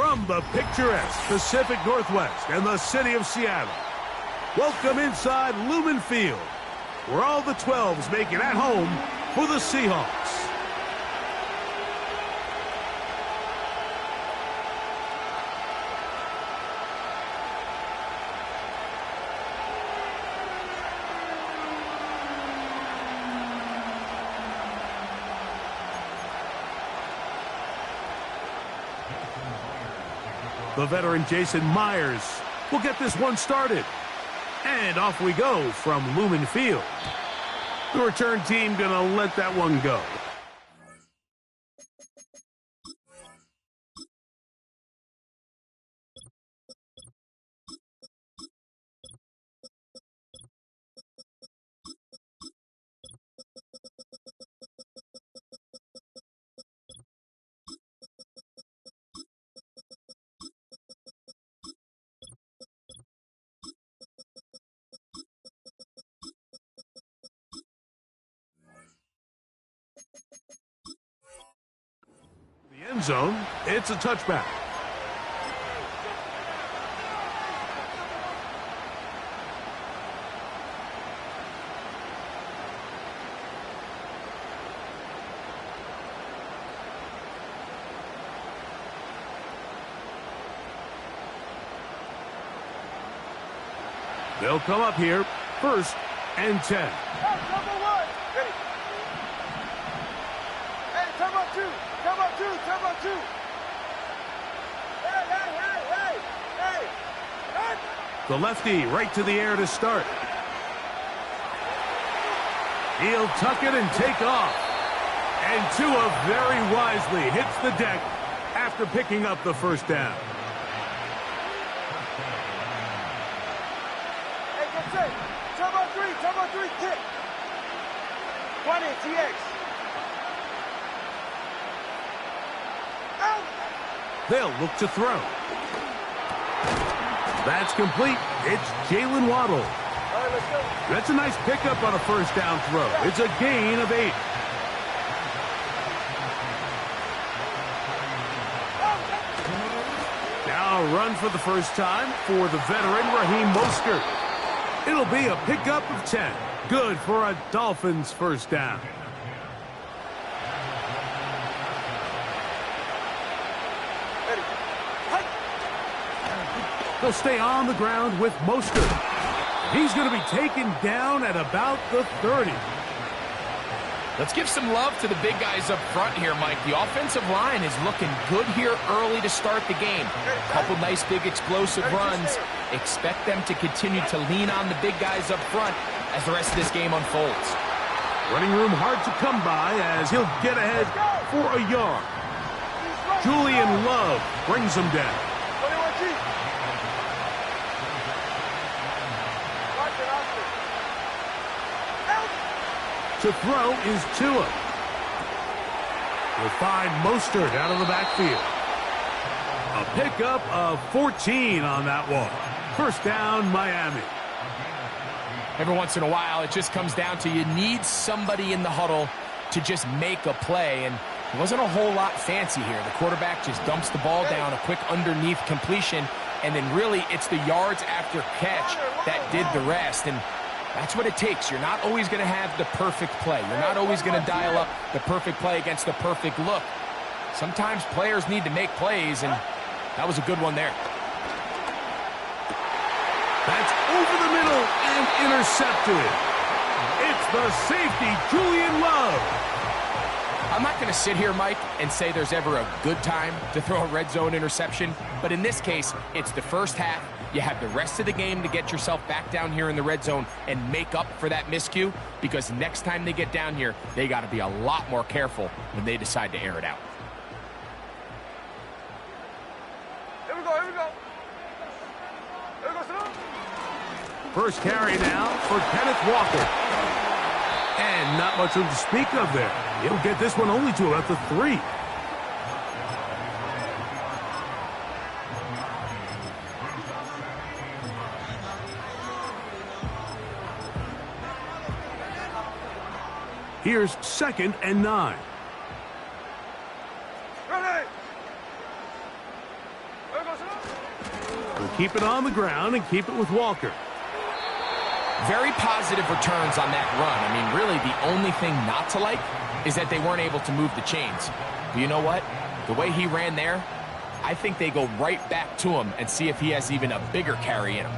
From the picturesque Pacific Northwest and the city of Seattle, welcome inside Lumen Field, where all the 12s make it at home for the Seahawks. The veteran Jason Myers will get this one started. And off we go from Lumen Field. The return team gonna let that one go. End zone, it's a touchback. They'll come up here, 1st and 10. The lefty right to the air to start. He'll tuck it and take off. And Tua very wisely hits the deck after picking up the first down. Hey, get set. Turbo 3, kick. 20, TX. Out. They'll look to throw. That's complete. It's Jalen Waddle. All right, let's go. That's a nice pickup on a first down throw. It's a gain of 8. Now a run for the first time for the veteran Raheem Mostert. It'll be a pickup of 10. Good for a Dolphins first down. They'll stay on the ground with Mostert. He's going to be taken down at about the 30. Let's give some love to the big guys up front here, Mike. The offensive line is looking good here early to start the game. A couple nice big explosive runs. Expect them to continue to lean on the big guys up front as the rest of this game unfolds. Running room hard to come by as he'll get ahead for a yard. Julian Love brings him down. To throw is Tua. He'll find Mostert out of the backfield. A pickup of 14 on that one. First down, Miami. Every once in a while, it just comes down to you need somebody in the huddle to just make a play, and it wasn't a whole lot fancy here. The quarterback just dumps the ball down, a quick underneath completion, and then really it's the yards after catch that did the rest, and that's what it takes. You're not always going to have the perfect play. You're not always going to dial up the perfect play against the perfect look. Sometimes players need to make plays, and that was a good one there. That's over the middle and intercepted. It's the safety, Julian Love. I'm not going to sit here, Mike, and say there's ever a good time to throw a red zone interception, but in this case, it's the first half. You have the rest of the game to get yourself back down here in the red zone and make up for that miscue, because next time they get down here, they got to be a lot more careful when they decide to air it out. Here we go. Here we go, Snoop. First carry now for Kenneth Walker. And not much room to speak of there. He'll get this one only to about the 3. Here's 2nd and 9. Ready. keep it on the ground and keep it with Walker. Very positive returns on that run. I mean, really, the only thing not to like is that they weren't able to move the chains. But you know what? The way he ran there, I think they go right back to him and see if he has even a bigger carry in him.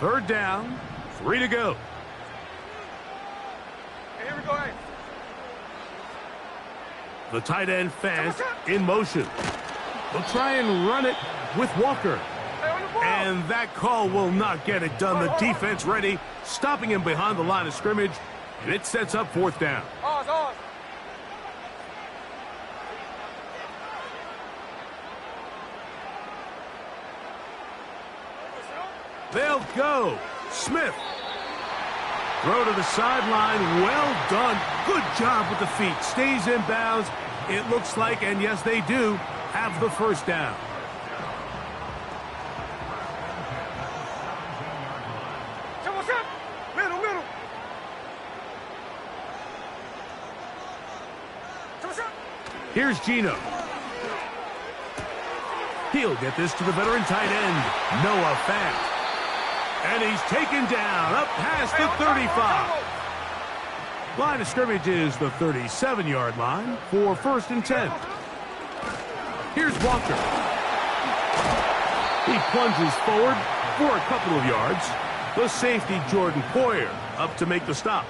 3rd down, 3 to go. Here we go, hey. The tight end fast in motion. They'll try and run it with Walker. And that call will not get it done. The defense ready, stopping him behind the line of scrimmage, and it sets up 4th down. They'll go. Smith. Throw to the sideline. Well done. Good job with the feet. Stays in bounds. It looks like, and yes, they do, have the 1st down. Here's Gino. He'll get this to the veteran tight end, Noah Fant. And he's taken down up past the 35. Line of scrimmage is the 37-yard line for 1st and 10. Here's Walker. He plunges forward for a couple of yards. The safety, Jordan Poyer, up to make the stop.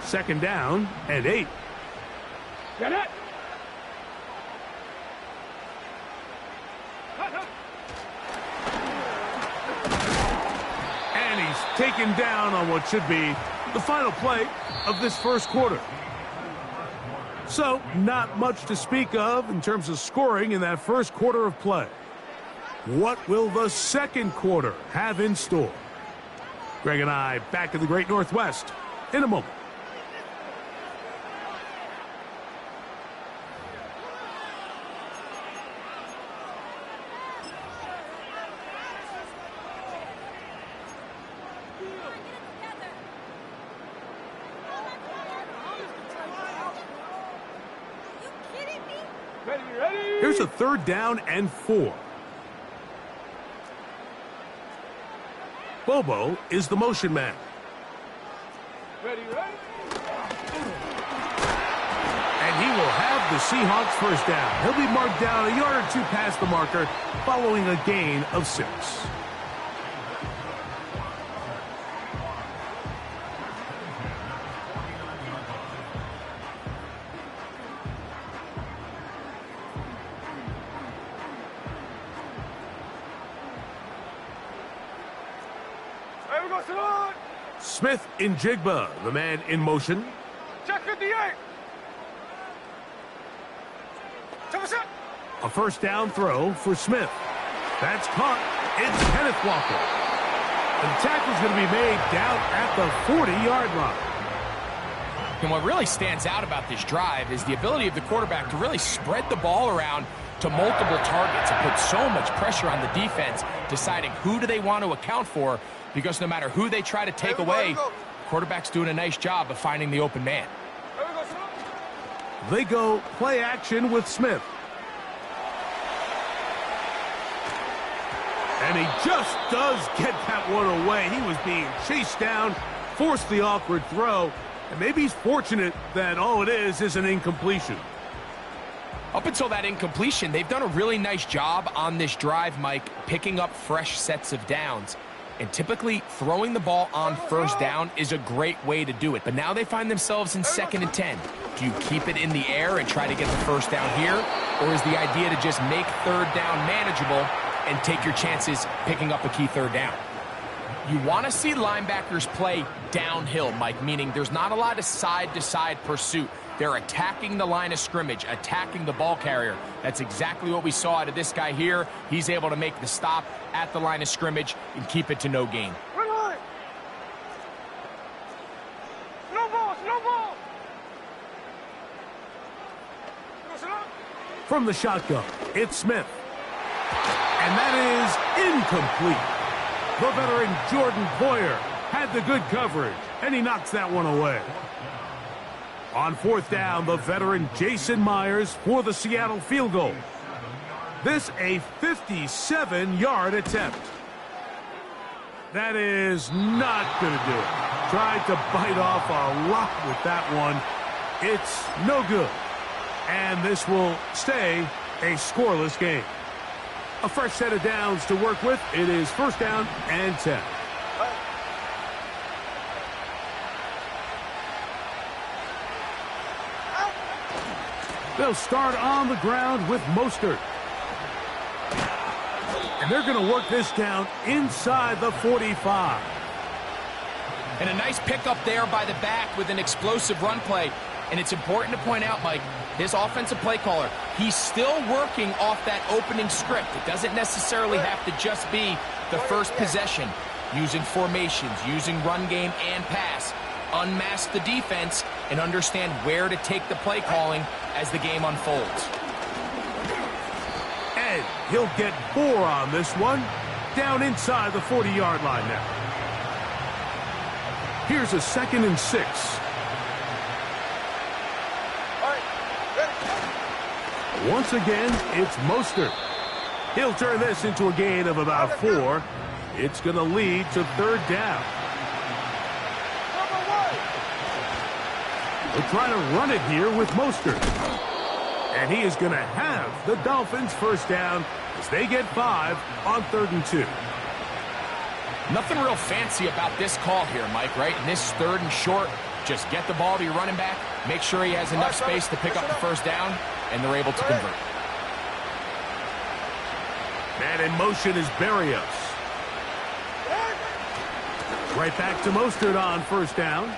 Second down and 8. Get it! And he's taken down on what should be the final play of this 1st quarter. So, not much to speak of in terms of scoring in that 1st quarter of play. What will the 2nd quarter have in store? Greg and I back in the Great Northwest in a moment. Here's a 3rd down and 4. Bobo is the motion man. Ready. And he will have the Seahawks 1st down. He'll be marked down a yard or 2 past the marker following a gain of 6. Smith in Jigba, the man in motion. Check 58. A 1st down throw for Smith. That's caught. It's Kenneth Walker. And the tackle's going to be made down at the 40-yard line. And what really stands out about this drive is the ability of the quarterback to really spread the ball around to multiple targets and put so much pressure on the defense, deciding who do they want to account for, because no matter who they try to take away, quarterback's doing a nice job of finding the open man. They go play action with Smith. And he just does get that one away. He was being chased down, forced the awkward throw, and maybe he's fortunate that all it is an incompletion. Up until that incompletion, they've done a really nice job on this drive, Mike, picking up fresh sets of downs. And typically, throwing the ball on 1st down is a great way to do it. But now they find themselves in 2nd and 10. Do you keep it in the air and try to get the 1st down here? Or is the idea to just make 3rd down manageable and take your chances picking up a key 3rd down? You want to see linebackers play downhill, Mike, meaning there's not a lot of side-to-side pursuit. They're attacking the line of scrimmage, attacking the ball carrier. That's exactly what we saw out of this guy here. He's able to make the stop at the line of scrimmage and keep it to no gain. No ball. From the shotgun, it's Smith. And that is incomplete. The veteran Jordan Poyer had the good coverage And he knocks that one away. On fourth down, the veteran Jason Myers for the Seattle field goal. This a 57-yard attempt. That is not going to do it. Tried to bite off a lot with that one. It's no good. And this will stay a scoreless game. A fresh set of downs to work with. It is first down and 10. They'll start on the ground with Mostert. And they're going to work this down inside the 45. And a nice pickup there by the back with an explosive run play. And it's important to point out, Mike, this offensive play caller, he's still working off that opening script. It doesn't necessarily have to just be the first possession. Using formations, using run game and pass. Unmask the defense and understand where to take the play calling as the game unfolds. And he'll get 4 on this one. Down inside the 40-yard line now. Here's a 2nd and 6. Once again, it's Mostert. He'll turn this into a gain of about 4. It's going to lead to third down. They'll try to run it here with Mostert. And he is going to have the Dolphins first down as they get 5 on 3rd and 2. Nothing real fancy about this call here, Mike, right? In this 3rd and short, just get the ball to your running back, make sure he has enough space to pick up the first down, and they're able to convert. Man in motion is Berrios. Right back to Mostert on first down.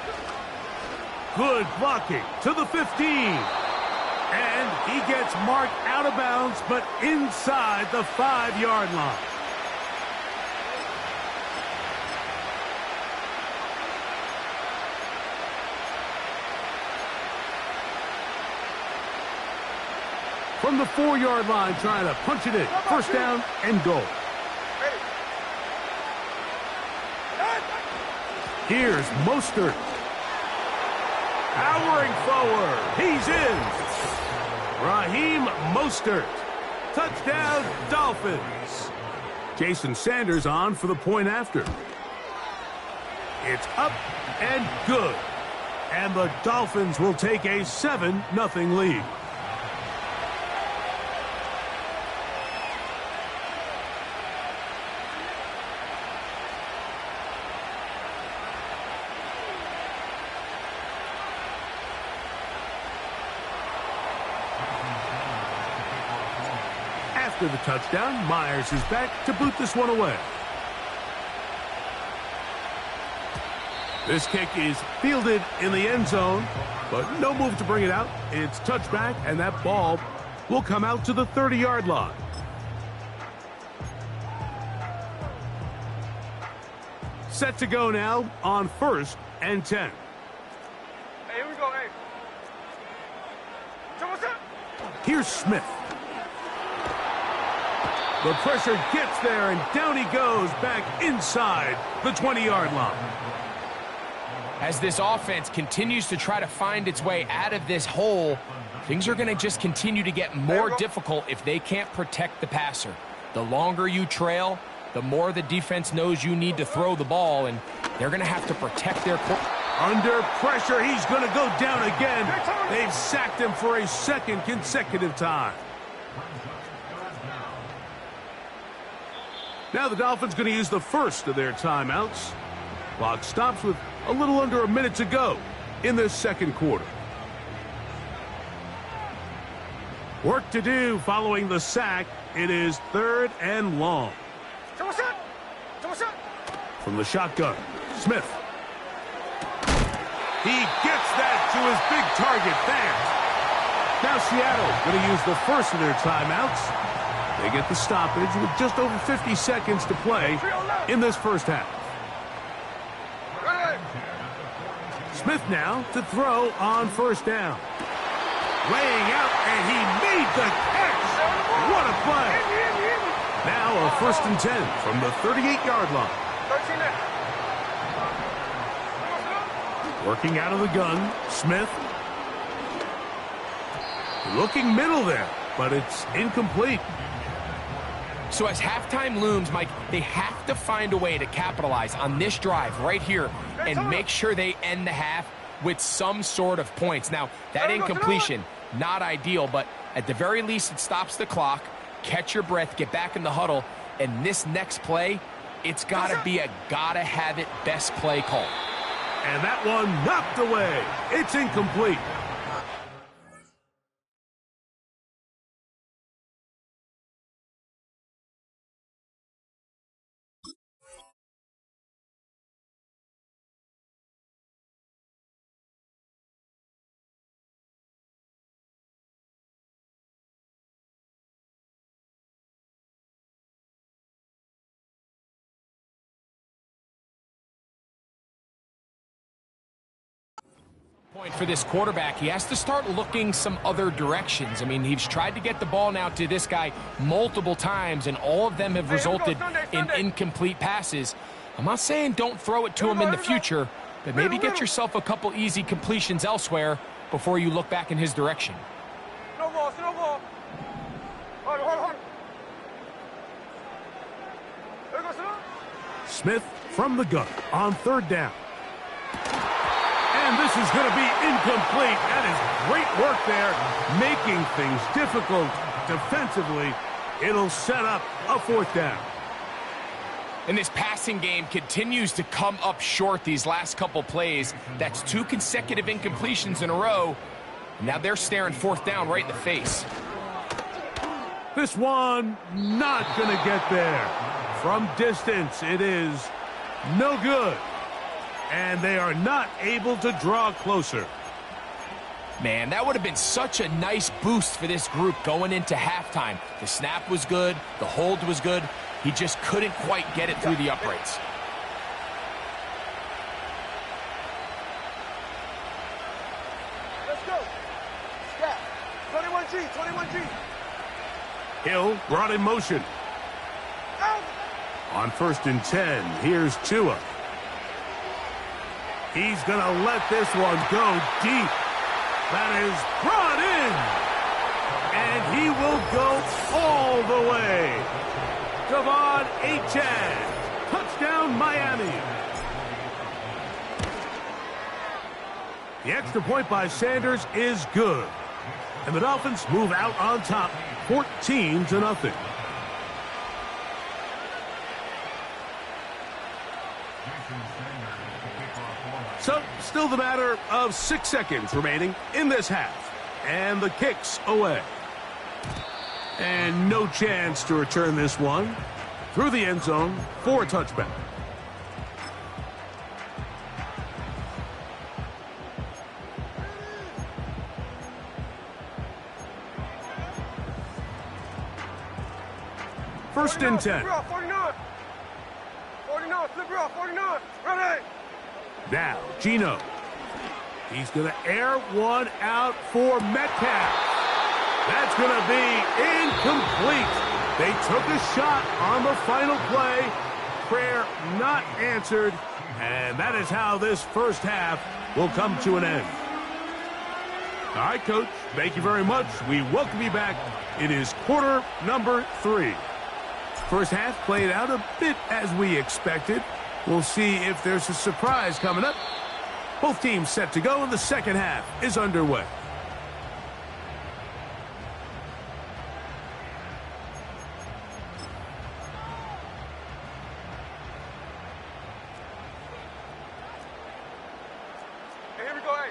Good blocking to the 15. And he gets marked out of bounds, but inside the 5-yard line. From the 4-yard line, trying to punch it in. First down and goal. Here's Mostert. Powering forward. He's in. Raheem Mostert. Touchdown, Dolphins. Jason Sanders on for the point after. It's up and good. And the Dolphins will take a 7-0 lead. After the touchdown, Myers is back to boot this one away. This kick is fielded in the end zone, but no move to bring it out. It's touchback, and that ball will come out to the 30-yard line. Set to go now on 1st and 10. Hey, here we go, hey. So what's up? Here's Smith. The pressure gets there, and down he goes back inside the 20-yard line. As this offense continues to try to find its way out of this hole, things are going to just continue to get more difficult if they can't protect the passer. The longer you trail, the more the defense knows you need to throw the ball, and they're going to have to protect their quarterback. Under pressure, he's going to go down again. They've sacked him for a 2nd consecutive time. Now the Dolphins going to use the first of their timeouts. Clock stops with a little under a minute to go in this 2nd quarter. Work to do following the sack. It is 3rd and long. From the shotgun, Smith. He gets that to his big target fast. Now Seattle going to use the first of their timeouts. They get the stoppage with just over 50 seconds to play in this first half. Smith now to throw on first down. Laying out, and he made the catch. What a play. Now a 1st and 10 from the 38-yard line. Working out of the gun, Smith. Looking middle there, but it's incomplete. So as halftime looms, Mike, they have to find a way to capitalize on this drive right here and make sure they end the half with some sort of points. Now, that incompletion, not ideal, but at the very least, it stops the clock. Catch your breath, get back in the huddle, and this next play, it's got to be a gotta-have-it best play call. And that one knocked away. It's incomplete. Point for this quarterback, he has to start looking some other directions. I mean, he's tried to get the ball now to this guy multiple times, and all of them have resulted in incomplete passes. I'm not saying don't throw it to him in the future, but maybe get yourself a couple easy completions elsewhere before you look back in his direction. No ball, no ball. Hold. There goes it. Smith from the gun on third down. And this is going to be incomplete. That is great work there, making things difficult defensively. It'll set up a fourth down. And this passing game continues to come up short these last couple plays. That's 2 consecutive incompletions in a row. Now they're staring fourth down right in the face. This one not going to get there. From distance, it is no good. And they are not able to draw closer. Man, that would have been such a nice boost for this group going into halftime. The snap was good. The hold was good. He just couldn't quite get it through the uprights. Let's go. Scott. 21G, 21G. Hill brought in motion. Out. On 1st and 10, here's Tua. He's going to let this one go deep. That is brought in. And he will go all the way. Devon Achane. Touchdown, Miami. The extra point by Sanders is good. And the Dolphins move out on top, 14-0. So, still the matter of 6 seconds remaining in this half. And the kick's away. And no chance to return this one through the end zone for a touchback. First and 10. 49. 49, flip it off, 49. Ready. Now, Geno. He's going to air one out for Metcalf. That's going to be incomplete. They took a shot on the final play. Prayer not answered. And that is how this first half will come to an end. All right, Coach, thank you very much. We welcome you back. It is quarter number 3. First half played out a bit as we expected. We'll see if there's a surprise coming up. Both teams set to go, and the second half is underway. Hey, here we go, hey.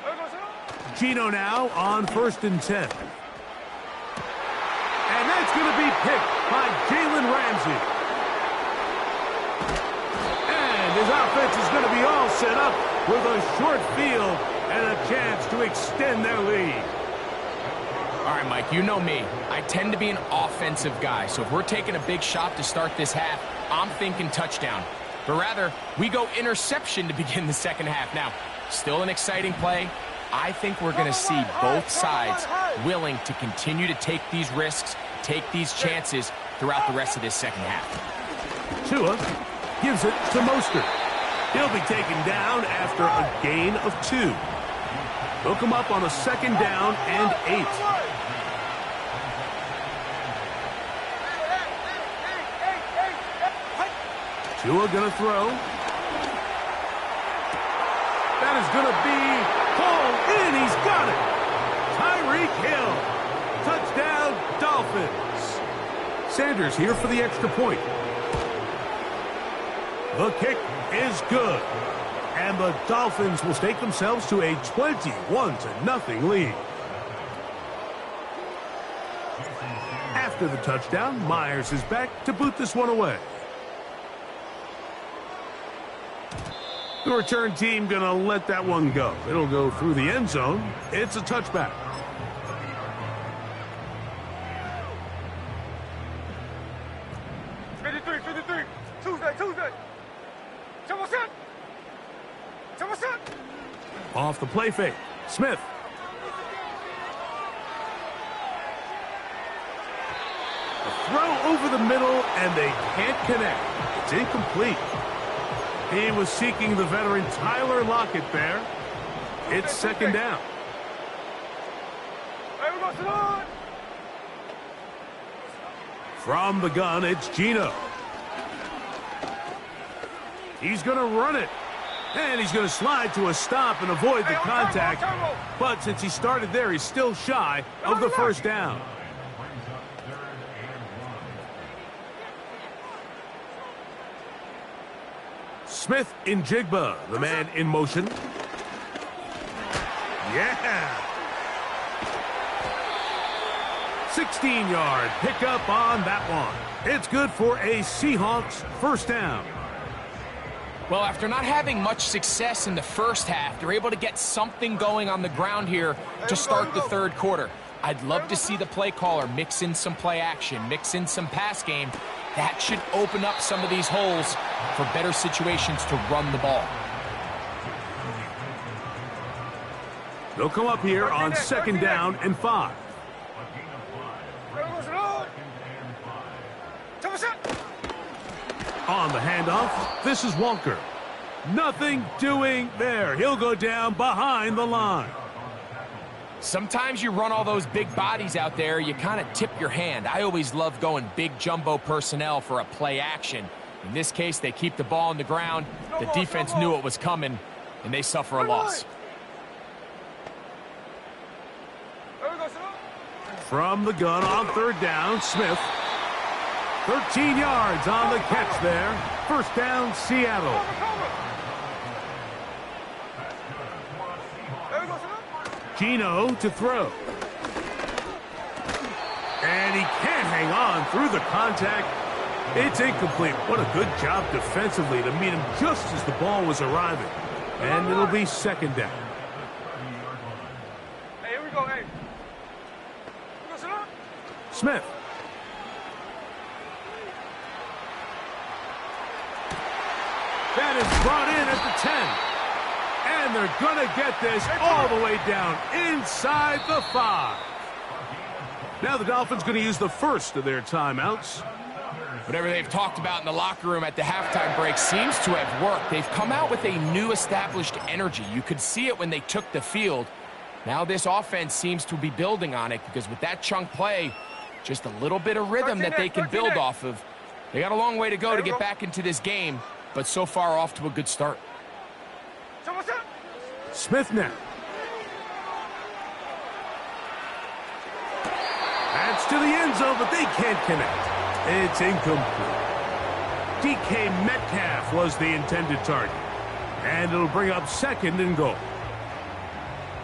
There goes it. Geno now on 1st and 10. And that's going to be picked by Jalen Ramsey. His offense is going to be all set up with a short field and a chance to extend their lead. All right, Mike, you know me. I tend to be an offensive guy, so if we're taking a big shot to start this half, I'm thinking touchdown. But rather, we go interception to begin the second half. Now, still an exciting play. I think we're going to see both sides willing to continue to take these risks, take these chances throughout the rest of this second half. Tua gives it to Mostert. He'll be taken down after a gain of 2. They'll come up on a 2nd down and 8. Tua gonna throw. That is gonna be pulled in. He's got it. Tyreek Hill. Touchdown, Dolphins. Sanders here for the extra point. The kick is good. And the Dolphins will stake themselves to a 21-0 lead. After the touchdown, Myers is back to boot this one away. The return team going to let that one go. It'll go through the end zone. It's a touchback. Off the play fake. Smith. A throw over the middle, and they can't connect. It's incomplete. He was seeking the veteran Tyler Lockett there. It's 2nd down. From the gun, it's Geno. He's going to run it. And he's going to slide to a stop and avoid the contact. But since he started there, he's still shy of the 1st down. Smith in Jigba, the man in motion. Yeah! 16-yard pickup on that one. It's good for a Seahawks 1st down. Well, after not having much success in the first half, they're able to get something going on the ground here to start the 3rd quarter. I'd love to see the play caller mix in some play action, mix in some pass game. That should open up some of these holes for better situations to run the ball. They'll come up here on 2nd down and 5. On the handoff, this is Walker. Nothing doing there. He'll go down behind the line. Sometimes you run all those big bodies out there, you kind of tip your hand. I always love going big jumbo personnel for a play action. In this case, they keep the ball on the ground. The defense knew it was coming, and they suffer a loss. From the gun on 3rd down, Smith. 13 yards on the catch there. 1st down, Seattle. Geno to throw. And he can't hang on through the contact. It's incomplete. What a good job defensively to meet him just as the ball was arriving. And it'll be 2nd down. Hey, here we go, hey. Smith. That is brought in at the 10. And they're going to get this all the way down inside the 5. Now the Dolphins going to use the first of their timeouts. Whatever they've talked about in the locker room at the halftime break seems to have worked. They've come out with a new established energy. You could see it when they took the field. Now this offense seems to be building on it because with that chunk play, just a little bit of rhythm that they can build off of. They got a long way to go to get back into this game, but so far off to a good start. Smith now. That's to the end zone, but they can't connect. It's incomplete. DK Metcalf was the intended target. And it'll bring up 2nd and goal.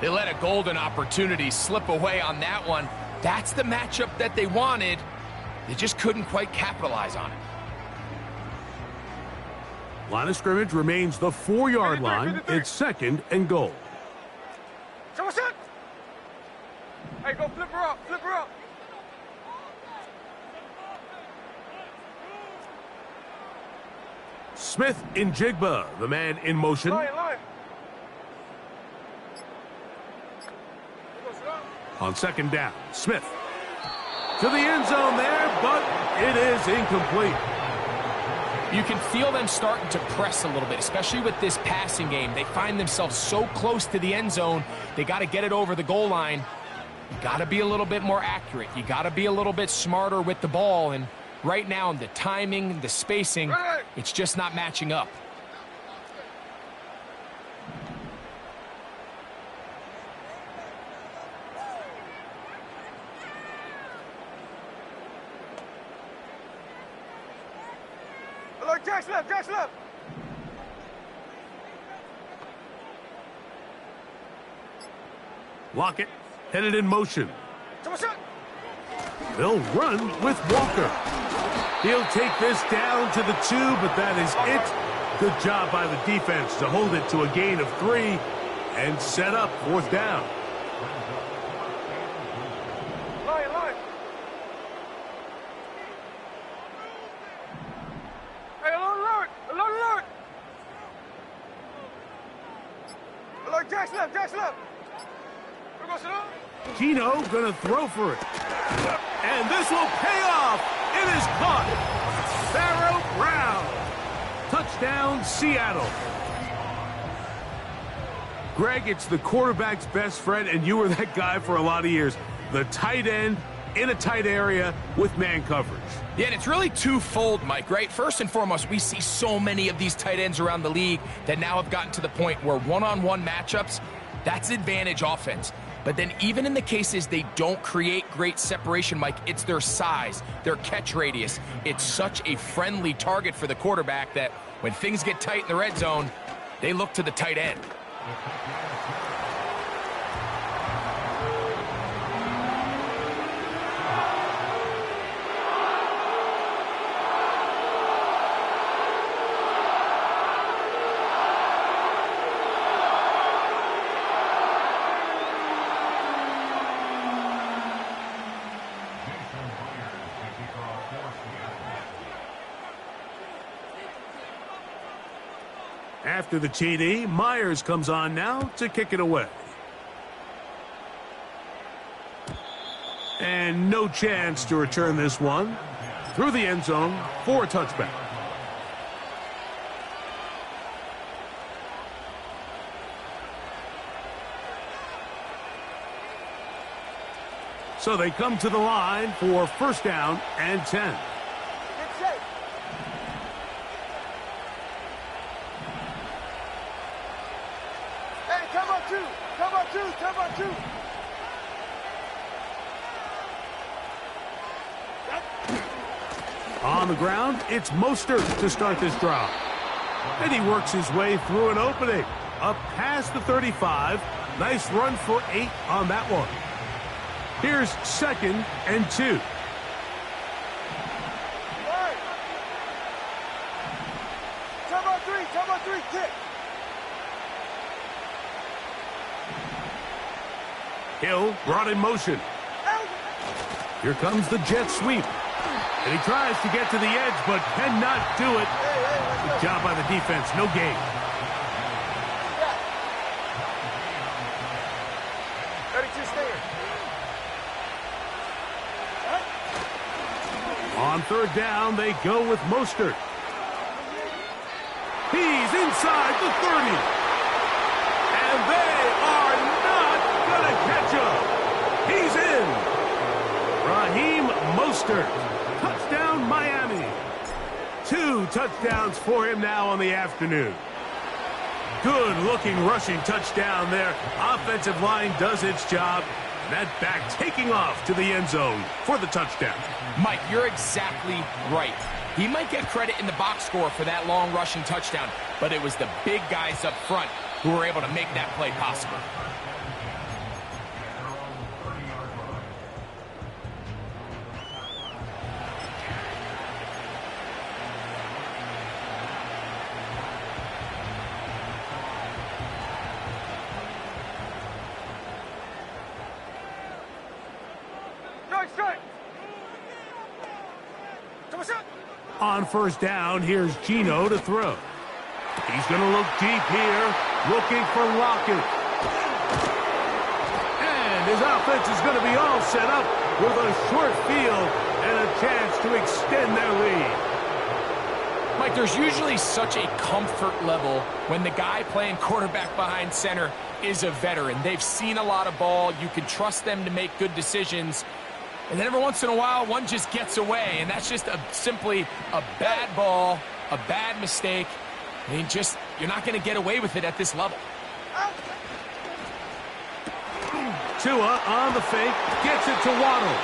They let a golden opportunity slip away on that one. That's the matchup that they wanted. They just couldn't quite capitalize on it. Line of scrimmage remains the 4-yard line. It's 2nd and goal. Hey, go flip her up, flip her up. Smith in Jigba, the man in motion. Line. On 2nd down, Smith. To the end zone there, but it is incomplete. You can feel them starting to press a little bit, especially with this passing game. They find themselves so close to the end zone, they got to get it over the goal line. You got to be a little bit more accurate. You got to be a little bit smarter with the ball. And right now, the timing, the spacing, it's just not matching up. Jack's left, Jack's left. Lockett headed in motion. They'll run with Walker. He'll take this down to the 2, but that is it. Good job by the defense to hold it to a gain of 3 and set up 4th down. Line. Hey, alert. Alert, Jack's left. Gino gonna throw for it. And this will pay off. It is caught. Pharaoh Brown. Touchdown, Seattle. Greg, it's the quarterback's best friend, and you were that guy for a lot of years. The tight end in a tight area with man coverage. Yeah, and it's really twofold, Mike, right? First and foremost, we see so many of these tight ends around the league that now have gotten to the point where one-on-one matchups, that's advantage offense. But then even in the cases they don't create great separation, Mike, it's their size, their catch radius. It's such a friendly target for the quarterback that when things get tight in the red zone, they look to the tight end. After the TD, Myers comes on now to kick it away. And no chance to return this one through the end zone for a touchback. So they come to the line for 1st down and 10. Come on, two. On the ground, it's Mostert to start this drive. And he works his way through an opening. Up past the 35. Nice run for 8 on that one. Here's 2nd and 2. Come on, three, kick. Hill brought in motion. Here comes the jet sweep. And he tries to get to the edge, but cannot do it. Good job by the defense. No gain. On 3rd down, they go with Mostert. He's inside the 30. And they are not going to catch him. He's in. Raheem Mostert. Touchdown, Miami. 2 touchdowns for him now on the afternoon. Good-looking rushing touchdown there. Offensive line does its job. That back taking off to the end zone for the touchdown. Mike, you're exactly right. He might get credit in the box score for that long rushing touchdown, but it was the big guys up front who were able to make that play possible. On 1st down, here's Gino to throw. He's going to look deep here, looking for Lockett. And his offense is going to be all set up with a short field and a chance to extend their lead. Mike, there's usually such a comfort level when the guy playing quarterback behind center is a veteran. They've seen a lot of ball. You can trust them to make good decisions. And then every once in a while, one just gets away, and that's just simply a bad ball, a bad mistake. I mean, you're not going to get away with it at this level. Tua on the fake, gets it to Waddle.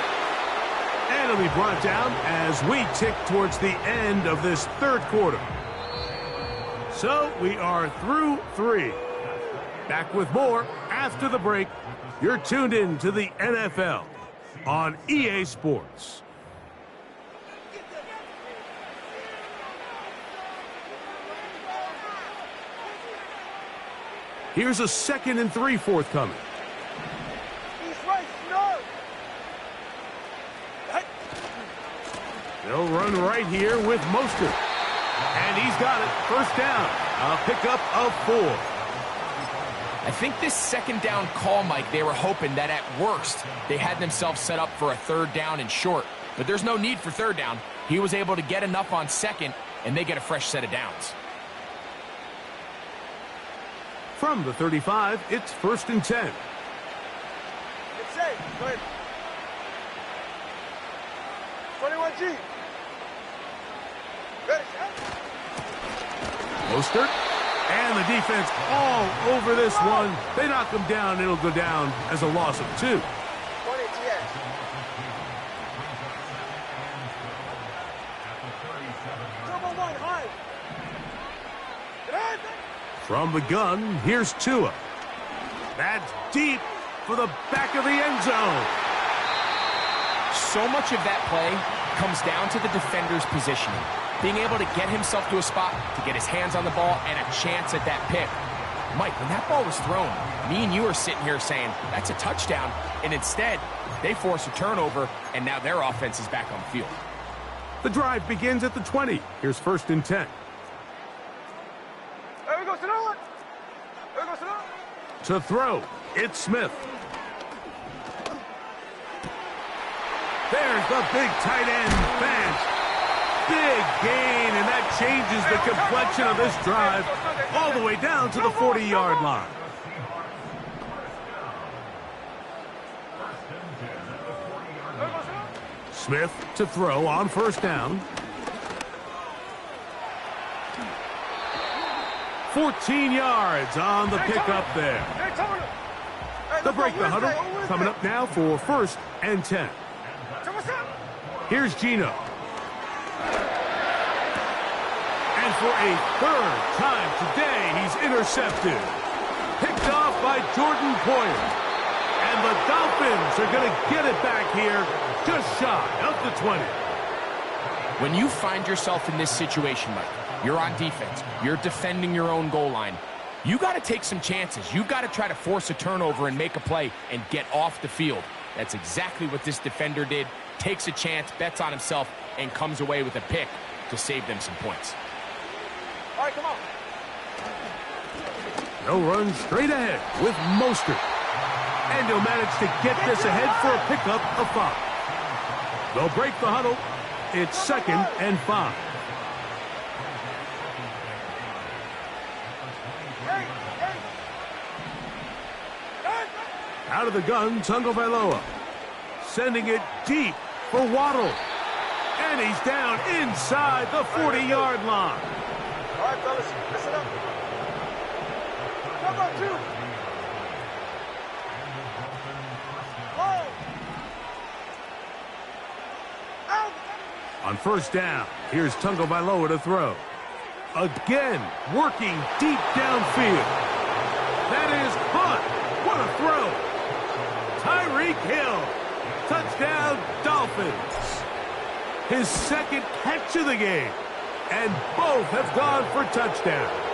And it'll be brought down as we tick towards the end of this third quarter. So we are through 3. Back with more after the break. You're tuned in to the NFL on EA Sports. Here's a 2nd and 3 forthcoming. They'll run right here with Mostert. And he's got it. First down. A pickup of 4. I think this second down call, Mike, they were hoping that at worst they had themselves set up for a 3rd down and short. But there's no need for 3rd down. He was able to get enough on 2nd, and they get a fresh set of downs. From the 35, it's 1st and 10. It's safe. Go ahead. 21G. Mostert. And the defense all over this one. They knock him down. It'll go down as a loss of 2. From the gun, here's Tua. That's deep for the back of the end zone. So much of that play comes down to the defender's positioning. Being able to get himself to a spot, to get his hands on the ball, and a chance at that pick. Mike, when that ball was thrown, me and you are sitting here saying, that's a touchdown. And instead, they force a turnover, and now their offense is back on the field. The drive begins at the 20. Here's 1st and 10. To throw, it's Smith. There's the big tight end bench. Big gain, and that changes the complexion of this drive all the way down to the 40-yard line. Smith to throw on 1st down. 14 yards on the pickup there. They'll break the huddle. Coming up now for 1st and 10. Here's Geno. And for a 3rd time today, he's intercepted. Picked off by Jordan Poyer. And the Dolphins are going to get it back here just shy of the 20. When you find yourself in this situation, Mike, you're on defense, you're defending your own goal line, you got to take some chances. You got to try to force a turnover and make a play and get off the field. That's exactly what this defender did. Takes a chance, bets on himself, and comes away with a pick to save them some points. All right, come on. They'll run straight ahead with Mostert. And he'll manage to get this ahead for a pickup of 5. They'll break the huddle. It's 2nd and 5. Out of the gun, Tagovailoa. Sending it deep for Waddle. And he's down inside the 40-yard line. All right, fellas, listen up. Come on, 2. On 1st down, here's Tagovailoa to throw. Again, working deep downfield. That is caught. What a throw. Tyreek Hill. Touchdown, Dolphins. His 2nd catch of the game. And both have gone for touchdowns.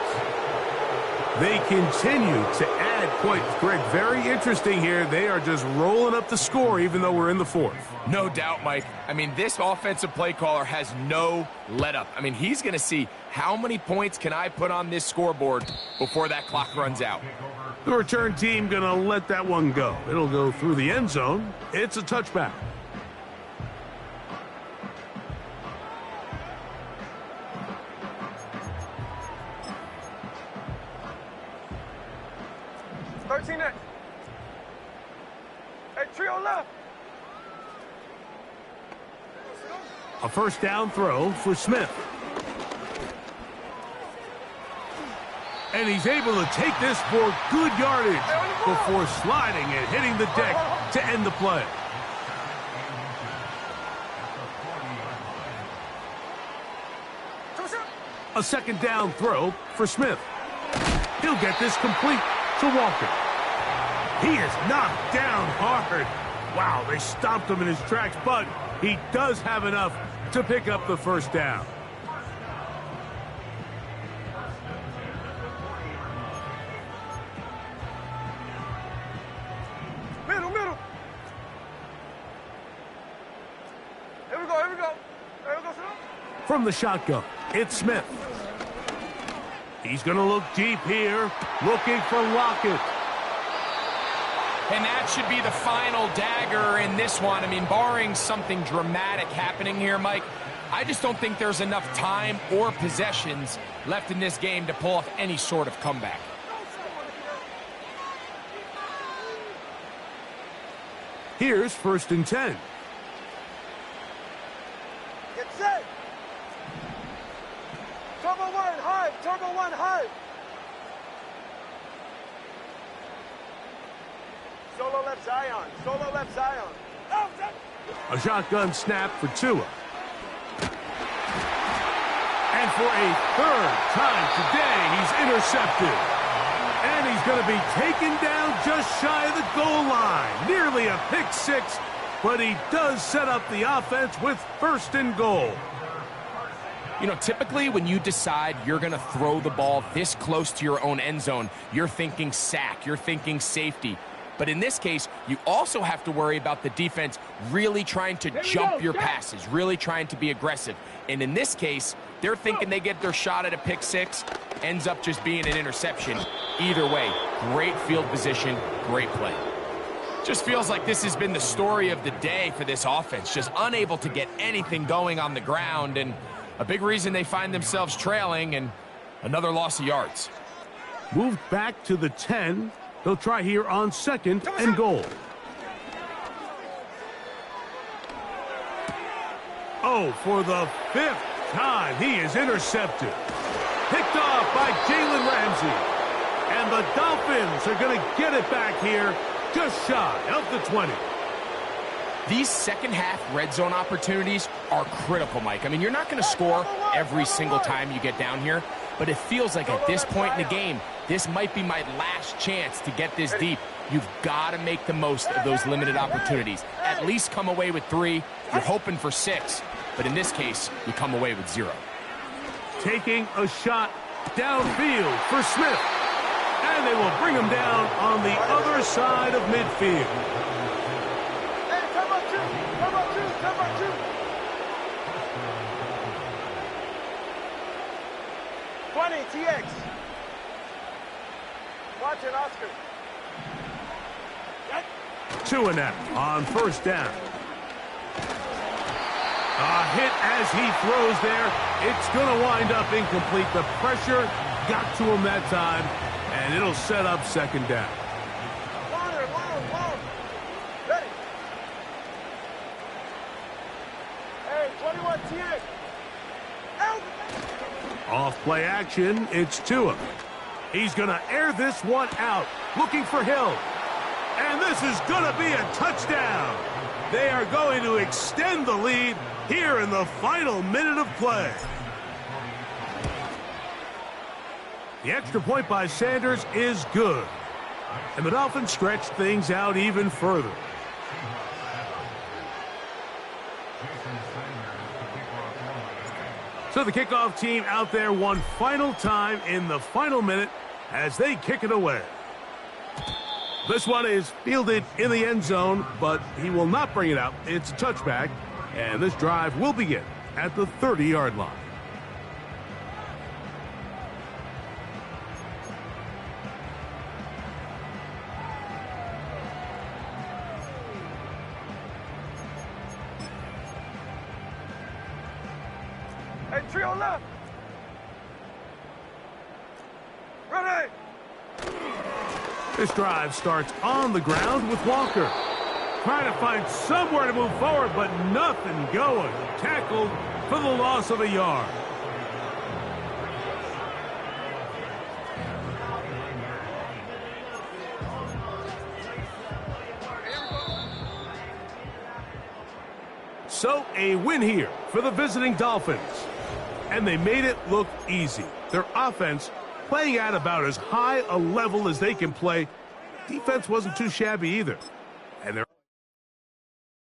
They continue to add points. Greg, very interesting here. They are just rolling up the score even though we're in the 4th. No doubt, Mike. I mean, this offensive play caller has no let-up. I mean, he's going to see how many points can I put on this scoreboard before that clock runs out. The return team going to let that one go. It'll go through the end zone. It's a touchback. 14 next. Hey, trio left. A first down throw for Smith. And he's able to take this for good yardage before sliding and hitting the deck to end the play. A second down throw for Smith. He'll get this complete to Walker. He is knocked down hard. Wow, they stopped him in his tracks, but he does have enough to pick up the first down. Middle. Here we go. Here we go, From the shotgun, it's Smith. He's going to look deep here, looking for Lockett. And that should be the final dagger in this one. I mean, barring something dramatic happening here, Mike, I just don't think there's enough time or possessions left in this game to pull off any sort of comeback. Here's 1st and 10. Get set. Turbo one, high. Solo left Zion. A shotgun snap for Tua. And for a third time today, he's intercepted. And he's going to be taken down just shy of the goal line. Nearly a pick six, but he does set up the offense with 1st and goal. You know, typically when you decide you're going to throw the ball this close to your own end zone, you're thinking sack, you're thinking safety. But in this case, you also have to worry about the defense really trying to jump your passes, really trying to be aggressive. And in this case, they're thinking they get their shot at a pick six, ends up just being an interception. Either way, great field position, great play. Just feels like this has been the story of the day for this offense, just unable to get anything going on the ground, and a big reason they find themselves trailing, and another loss of yards. Moved back to the 10. They'll try here on 2nd and goal. Oh, for the 5th time, he is intercepted. Picked off by Jalen Ramsey. And the Dolphins are going to get it back here just shy of the 20. These second-half red zone opportunities are critical, Mike. I mean, you're not going to score every single time you get down here, but it feels like at this point in the game, this might be my last chance to get this deep. You've got to make the most of those limited opportunities. At least come away with 3. You're hoping for 6, but in this case, you come away with 0. Taking a shot downfield for Smith. And they will bring him down on the other side of midfield. Hey, come on, two. 20, TX. Watch it, Oscar. Gtowncapp on 1st down. A hit as he throws there. It's going to wind up incomplete. The pressure got to him that time, and it'll set up 2nd down. Long. Ready. Hey, 21, TX. Out. Off play action, it's Tua. He's going to air this one out, looking for Hill. And this is going to be a touchdown. They are going to extend the lead here in the final minute of play. The extra point by Sanders is good. And the Dolphins stretch things out even further. So the kickoff team out there one final time in the final minute as they kick it away. This one is fielded in the end zone, but he will not bring it out. It's a touchback, and this drive will begin at the 30-yard line. Hey, trio left. Ready. This drive starts on the ground with Walker. Trying to find somewhere to move forward, but nothing going. Tackled for the loss of a yard. So, a win here for the visiting Dolphins. And they made it look easy. Their offense playing at about as high a level as they can play. Defense wasn't too shabby either.